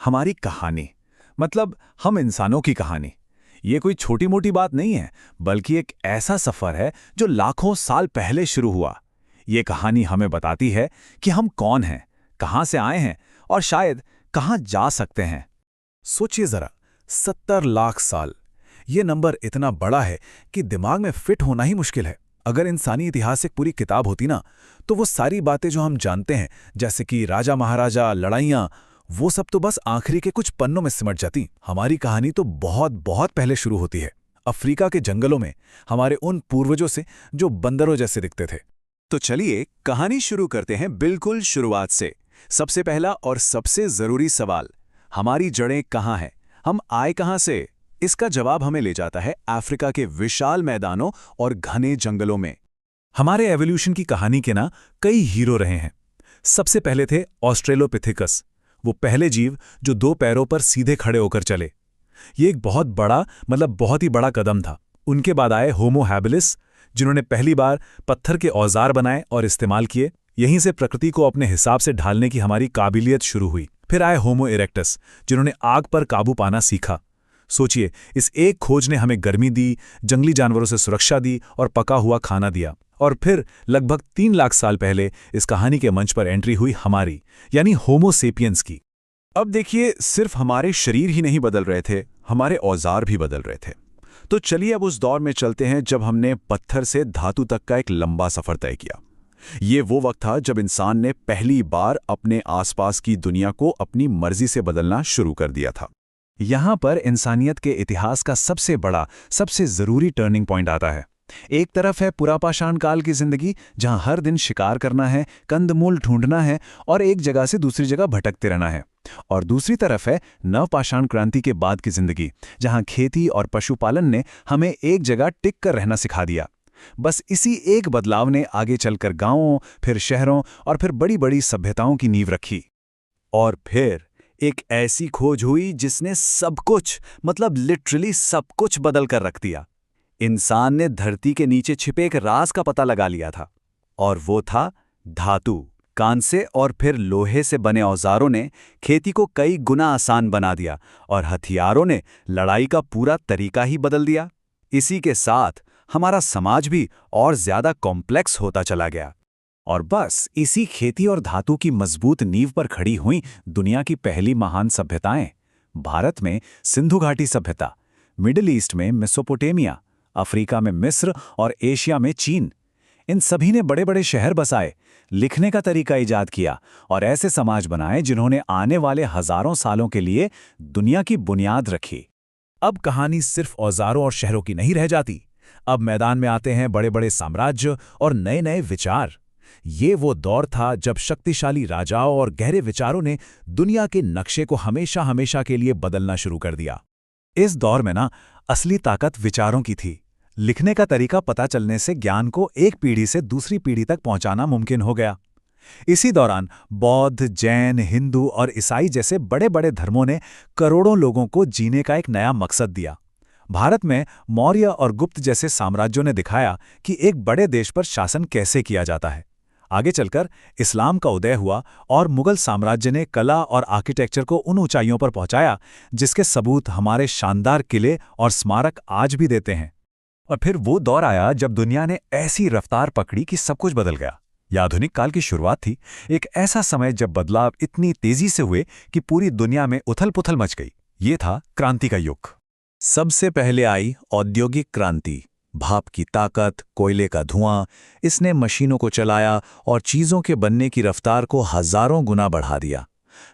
हमारी कहानी, मतलब हम इंसानों की कहानी। ये कोई छोटी मोटी बात नहीं है, बल्कि एक ऐसा सफर है जो लाखों साल पहले शुरू हुआ। ये कहानी हमें बताती है कि हम कौन हैं, कहां से आए हैं और शायद कहां जा सकते हैं। सोचिए जरा, 70 लाख साल। ये नंबर इतना बड़ा है कि दिमाग में फिट होना ही मुश्किल है। अगर इंसानी इतिहास एक पूरी किताब होती ना, तो वो सारी बातें जो हम जानते हैं, जैसे कि राजा महाराजा, लड़ाइयाँ, वो सब तो बस आखिरी के कुछ पन्नों में सिमट जाती। हमारी कहानी तो बहुत बहुत पहले शुरू होती है, अफ्रीका के जंगलों में, हमारे उन पूर्वजों से जो बंदरों जैसे दिखते थे। तो चलिए कहानी शुरू करते हैं बिल्कुल शुरुआत से। सबसे पहला और सबसे जरूरी सवाल, हमारी जड़ें कहाँ हैं, हम आए कहाँ से? इसका जवाब हमें ले जाता है अफ्रीका के विशाल मैदानों और घने जंगलों में। हमारे एवोल्यूशन की कहानी के ना कई हीरो रहे हैं। सबसे पहले थे ऑस्ट्रेलोपिथेकस, वो पहले जीव जो 2 पैरों पर सीधे खड़े होकर चले। ये एक बहुत बड़ा, बहुत ही बड़ा कदम था। उनके बाद आए होमो हैबिलिस, जिन्होंने पहली बार पत्थर के औजार बनाए और इस्तेमाल किए। यहीं से प्रकृति को अपने हिसाब से ढालने की हमारी काबिलियत शुरू हुई। फिर आए होमो इरेक्टस, जिन्होंने आग पर काबू पाना सीखा। सोचिए, इस एक खोज ने हमें गर्मी दी, जंगली जानवरों से सुरक्षा दी और पका हुआ खाना दिया। और फिर लगभग 3 लाख साल पहले इस कहानी के मंच पर एंट्री हुई हमारी, यानी होमो सेपियंस की। अब देखिए, सिर्फ हमारे शरीर ही नहीं बदल रहे थे, हमारे औजार भी बदल रहे थे। तो चलिए अब उस दौर में चलते हैं जब हमने पत्थर से धातु तक का एक लंबा सफर तय किया। ये वो वक्त था जब इंसान ने पहली बार अपने आसपास की दुनिया को अपनी मर्जी से बदलना शुरू कर दिया था। यहाँ पर इंसानियत के इतिहास का सबसे बड़ा, सबसे जरूरी टर्निंग पॉइंट आता है। एक तरफ है पुरापाषाण काल की जिंदगी, जहां हर दिन शिकार करना है, कंदमूल ढूंढना है और एक जगह से दूसरी जगह भटकते रहना है। और दूसरी तरफ है नवपाषाण क्रांति के बाद की जिंदगी, जहां खेती और पशुपालन ने हमें एक जगह टिक कर रहना सिखा दिया। बस इसी एक बदलाव ने आगे चलकर गांवों, फिर शहरों और फिर बड़ी बड़ी सभ्यताओं की नींव रखी। और फिर एक ऐसी खोज हुई जिसने सब कुछ, लिटरली सब कुछ बदल कर रख दिया। इंसान ने धरती के नीचे छिपे एक राज का पता लगा लिया था, और वो था धातु। कांसे और फिर लोहे से बने औजारों ने खेती को कई गुना आसान बना दिया, और हथियारों ने लड़ाई का पूरा तरीका ही बदल दिया। इसी के साथ हमारा समाज भी और ज्यादा कॉम्प्लेक्स होता चला गया। और बस इसी खेती और धातु की मजबूत नींव पर खड़ी हुई दुनिया की पहली महान सभ्यताएं। भारत में सिंधु घाटी सभ्यता, मिडिल ईस्ट में मेसोपोटामिया, अफ्रीका में मिस्र और एशिया में चीन। इन सभी ने बड़े बड़े शहर बसाए, लिखने का तरीका इजाद किया और ऐसे समाज बनाए जिन्होंने आने वाले हजारों सालों के लिए दुनिया की बुनियाद रखी। अब कहानी सिर्फ औजारों और शहरों की नहीं रह जाती। अब मैदान में आते हैं बड़े बड़े साम्राज्य और नए नए विचार। ये वो दौर था जब शक्तिशाली राजाओं और गहरे विचारों ने दुनिया के नक्शे को हमेशा हमेशा के लिए बदलना शुरू कर दिया। इस दौर में असली ताकत विचारों की थी। लिखने का तरीका पता चलने से ज्ञान को एक पीढ़ी से दूसरी पीढ़ी तक पहुंचाना मुमकिन हो गया। इसी दौरान बौद्ध, जैन, हिंदू और ईसाई जैसे बड़े बड़े धर्मों ने करोड़ों लोगों को जीने का एक नया मकसद दिया। भारत में मौर्य और गुप्त जैसे साम्राज्यों ने दिखाया कि एक बड़े देश पर शासन कैसे किया जाता है। आगे चलकर इस्लाम का उदय हुआ और मुगल साम्राज्य ने कला और आर्किटेक्चर को उन ऊंचाइयों पर पहुंचाया जिसके सबूत हमारे शानदार किले और स्मारक आज भी देते हैं। और फिर वो दौर आया जब दुनिया ने ऐसी रफ्तार पकड़ी कि सब कुछ बदल गया। यह आधुनिक काल की शुरुआत थी, एक ऐसा समय जब बदलाव इतनी तेजी से हुए कि पूरी दुनिया में उथल-पुथल मच गई। ये था क्रांति का युग। सबसे पहले आई औद्योगिक क्रांति। भाप की ताकत, कोयले का धुआं, इसने मशीनों को चलाया और चीजों के बनने की रफ्तार को हजारों गुना बढ़ा दिया।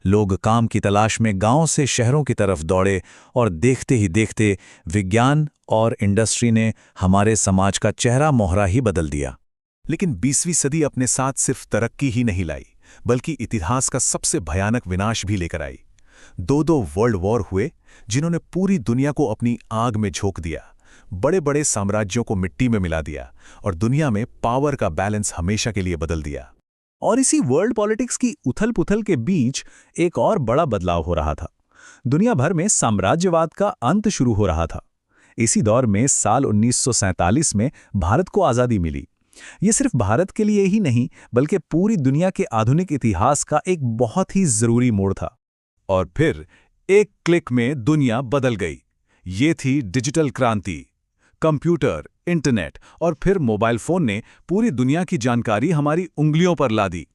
लोग काम की तलाश में गांव से शहरों की तरफ दौड़े और देखते ही देखते विज्ञान और इंडस्ट्री ने हमारे समाज का चेहरा मोहरा ही बदल दिया। लेकिन 20वीं सदी अपने साथ सिर्फ तरक्की ही नहीं लाई, बल्कि इतिहास का सबसे भयानक विनाश भी लेकर आई। 2 वर्ल्ड वॉर हुए जिन्होंने पूरी दुनिया को अपनी आग में झोंक दिया, बड़े बड़े साम्राज्यों को मिट्टी में मिला दिया और दुनिया में पावर का बैलेंस हमेशा के लिए बदल दिया। और इसी वर्ल्ड पॉलिटिक्स की उथल-पुथल के बीच एक और बड़ा बदलाव हो रहा था। दुनिया भर में साम्राज्यवाद का अंत शुरू हो रहा था। इसी दौर में साल 1947 में भारत को आज़ादी मिली। ये सिर्फ भारत के लिए ही नहीं, बल्कि पूरी दुनिया के आधुनिक इतिहास का एक बहुत ही जरूरी मोड़ था। और फिर एक क्लिक में दुनिया बदल गई। ये थी डिजिटल क्रांति। कंप्यूटर, इंटरनेट और फिर मोबाइल फोन ने पूरी दुनिया की जानकारी हमारी उंगलियों पर ला दी।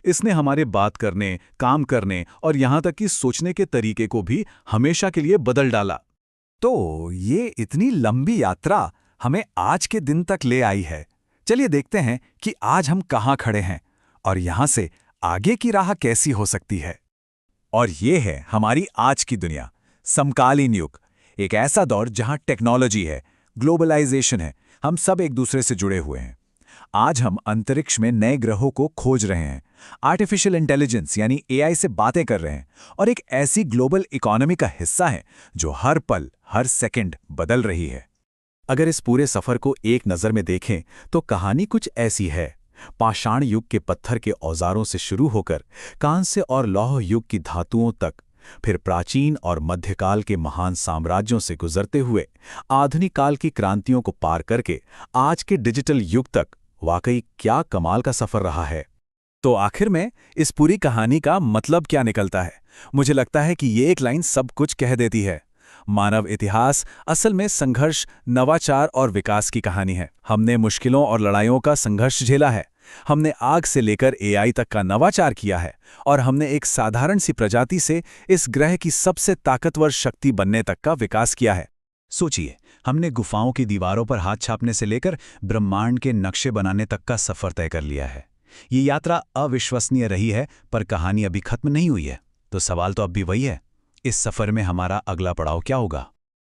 इसने हमारे बात करने, काम करने और यहाँ तक कि सोचने के तरीके को भी हमेशा के लिए बदल डाला। तो ये इतनी लंबी यात्रा हमें आज के दिन तक ले आई है। चलिए देखते हैं कि आज हम कहाँ खड़े हैं और यहाँ से आगे की राह कैसी हो सकती है। और ये है हमारी आज की दुनिया, समकालीन युग। एक ऐसा दौर जहां टेक्नोलॉजी है, ग्लोबलाइजेशन है, हम सब एक दूसरे से जुड़े हुए हैं। आज हम अंतरिक्ष में नए ग्रहों को खोज रहे हैं, आर्टिफिशियल इंटेलिजेंस यानी एआई से बातें कर रहे हैं और एक ऐसी ग्लोबल इकोनॉमी का हिस्सा है जो हर पल, हर सेकंड बदल रही है। अगर इस पूरे सफर को एक नज़र में देखें तो कहानी कुछ ऐसी है। पाषाण युग के पत्थर के औजारों से शुरू होकर कांस्य और लौह युग की धातुओं तक, फिर प्राचीन और मध्यकाल के महान साम्राज्यों से गुजरते हुए आधुनिक काल की क्रांतियों को पार करके आज के डिजिटल युग तक, वाकई क्या कमाल का सफर रहा है। तो आखिर में इस पूरी कहानी का मतलब क्या निकलता है? मुझे लगता है कि ये एक लाइन सब कुछ कह देती है। मानव इतिहास असल में संघर्ष, नवाचार और विकास की कहानी है। हमने मुश्किलों और लड़ाइयों का संघर्ष झेला है। हमने आग से लेकर एआई तक का नवाचार किया है और हमने एक साधारण सी प्रजाति से इस ग्रह की सबसे ताकतवर शक्ति बनने तक का विकास किया है। सोचिए, हमने गुफाओं की दीवारों पर हाथ छापने से लेकर ब्रह्मांड के नक्शे बनाने तक का सफर तय कर लिया है। ये यात्रा अविश्वसनीय रही है, पर कहानी अभी खत्म नहीं हुई है। तो सवाल तो अब भी वही है, इस सफर में हमारा अगला पड़ाव क्या होगा?